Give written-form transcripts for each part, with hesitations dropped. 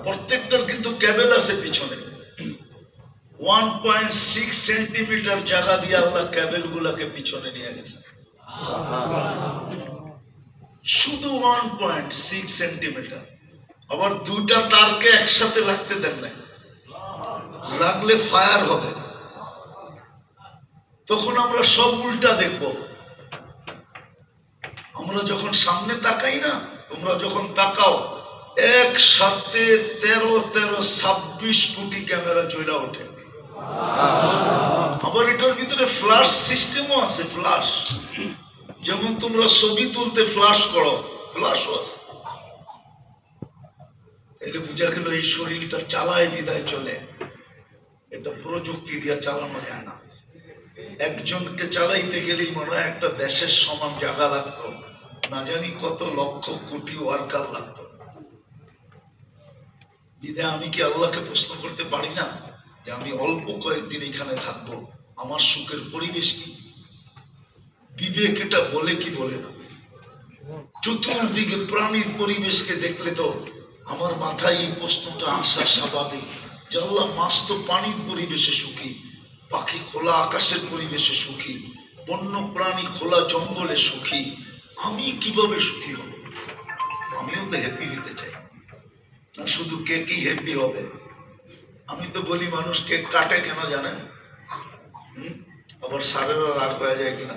প্রত্যেকটার কিন্তু কেবল আছে পিছনে 1.6 সেন্টিমিটার জায়গা দিয়ে আল্লাহ কেবল গুলাকে পিছনে নিয়ে গেছে, শুধু 1.6 সেন্টিমিটার। আবার দুটা তারকে একসাথে লাগতে দেন নাই, লাগলে ফায়ার হবে। তখন আমরা সব উল্টা দেখব। আমরা যখন সামনে তাকাই না, তোমরা যখন তাকাও একসাথে 13-26 কোটি ক্যামেরা চলে ওঠে। আবার এটার ভিতরে ফ্ল্যাশ সিস্টেমও আছে, ফ্ল্যাশ। যেমন তোমরা ছবি তুলতে ফ্ল্যাশ করো, ফ্ল্যাশও আছে। এটা বুঝা গেল এই শরীরটা চালায় বিদায় চলে, এটা প্রযুক্তি দিয়ে চালানো যায় না। একজনকে চালাইতে গেলেই মনে হয় একটা দেশের সমান জায়গা লাগতো, না জানি কত লক্ষ কোটি ওয়ার্কার লাগতো। বিদায় আমি কি আল্লাহকে প্রশ্ন করতে পারি না যে আমি অল্প কয়েকদিন এখানে থাকবো, আমার সুখের পরিবেশ কি? বিবেক এটা বলে কি বলে না? চতুর্দিকে প্রাণীর পরিবেশকে দেখলে তো আমার মাথায় এই প্রশ্নটা আসা স্বাভাবিক যে আল্লাহ, মাছ তো পানির পরিবেশে সুখী, পাখি খোলা আকাশের পরিবেশে সুখী, বন্য প্রাণী খোলা জঙ্গলে সুখী, আমি কিভাবে সুখী হব? আমিও তো হ্যাপি হতে চাই না, শুধু কেকই হ্যাপি হবে। আমি তো বলি মানুষ কেক কাটে কেন জানেন? আবার সারেরা রাগ হয়ে যায় কিনা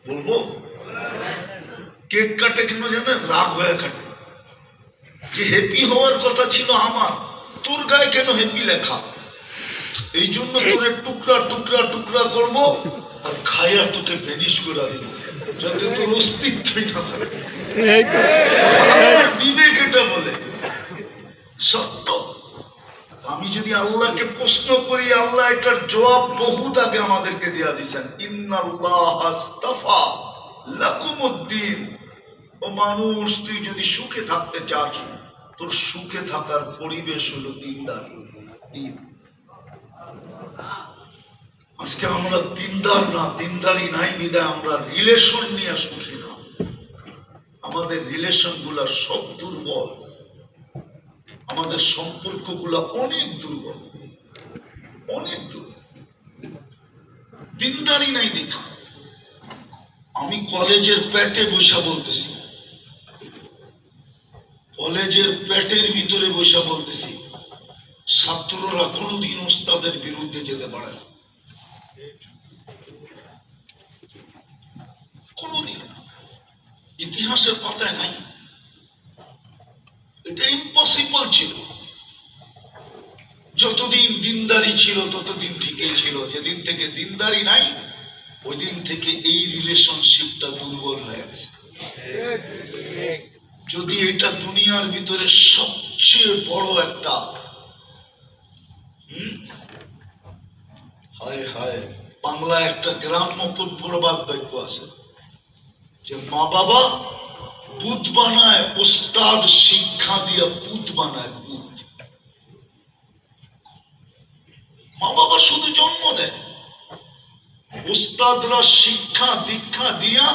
বলবো। কেক কাটে কেন জানেন? রাগ হয়ে কাটে যে হ্যাপি হওয়ার কথা ছিল আমার, তোর গায়ে কেন হ্যাপি লেখা? এই জন্য তোরে টুকরা টুকরা টুকরা করবো আর খাইয়া তোকে ভেনিশ করে দিব, যাতে তোর অস্তিত্বই না থাকে। বিবেক এটা বলে, সত্য। আমি যদি আল্লাহকে প্রশ্ন করি, আল্লাহ এটার জবাব বহুত আগে আমাদেরকে দিয়া দিচ্ছেন। ইন্নাল্লাহ আস্তাফা লাকুমুদ্দিন। ও মানুষ, তুই যদি সুখে থাকতে চাস, তোর সুখে থাকার পরিবেশ হলো দিনদারি। আজকে আমরা দিনদার না, দিনদারি নাই বিদায় আমরা রিলেশন নিয়ে সুখী না। আমাদের রিলেশন গুলা সব দুর্বল, আমাদের সম্পর্ক গুলা অনেক দুর্বল, অনেক দুর্বল। দিনদারি নাই দেখা। আমি কলেজের পেটে বসা বলতেছি, কলেজের পেটের ভিতরে বসা বলতেছি, ছাত্ররা কোনোদিন ওস্তাদের বিরুদ্ধে যেতে পারে না, কোনদিন। ইতিহাসের পাতায় নাই, এটা ইম্পসিবল ছিল। যতদিন দিনদারি ছিল ততদিন ঠিকই ছিল, যেদিন থেকে দিনদারি নাই ওই দিন থেকে এই রিলেশনশিপটা দুর্বল হয়ে গেছে। যদি এটা দুনিয়ার ভিতরে সবচেয়ে বড় একটা হায় হায়, বাংলা একটা গ্রাম্য প্রবাদ বাক্য আছে যে মা বাবা পুত বানায়, ওস্তাদ শিক্ষা দিয়া পুত বানায় পুত। মা বাবা শুধু জন্ম দেয়, ওস্তাদরা শিক্ষা দীক্ষা দিয়া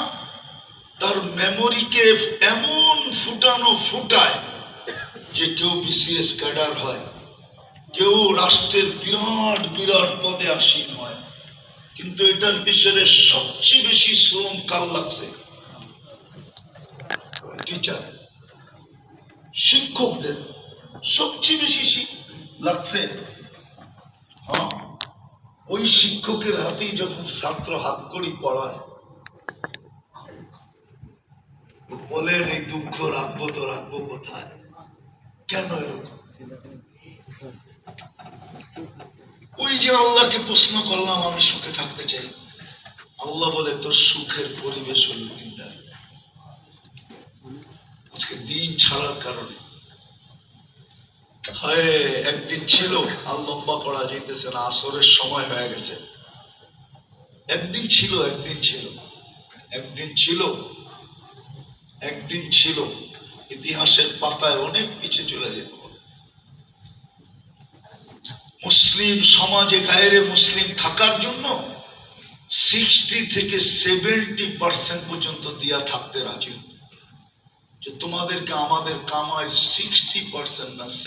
তার মেমোরিকে এমন ফুটানো ফুটায় যে কেউ বিসিএস ক্যাডার হয়, কেউ রাষ্ট্রের বিরাট বিরাট পদে আসীন হয়। কিন্তু এটার পিছনে সবচেয়ে বেশি শ্রম কার লাগছে? টিচার, শিক্ষকদের সবচেয়ে বেশি লাগছে। হ্যাঁ, ওই শিক্ষকের হাতেই যখন ছাত্র হাত করি পড়ায়, বলেন এই দুঃখ রাখবো তো রাখবো কোথায়? কেন এরকম? ওই যে আল্লাহকে প্রশ্ন করলাম আমি সুখে থাকতে চাই, আল্লাহ বলে তোর সুখের পরিবেশ হলো দিনদারি। আজকে দিন ছাড়ার কারণে হয় একদিন ছিল, আর লম্বা করা যেতেছে না, আসরের সময় হয়ে গেছে। একদিন ছিল, একদিন ছিল, একদিন ছিল, একদিন ছিল, ইতিহাসের পাতায় অনেক পিছিয়ে চলে যেত। মুসলিম সমাজে গায়েরে মুসলিম থাকার জন্য 60 থেকে 70% পর্যন্ত দিয়া থাকতে রাজি হতো, যে তোমাদেরকে আমাদের কামাই 60% না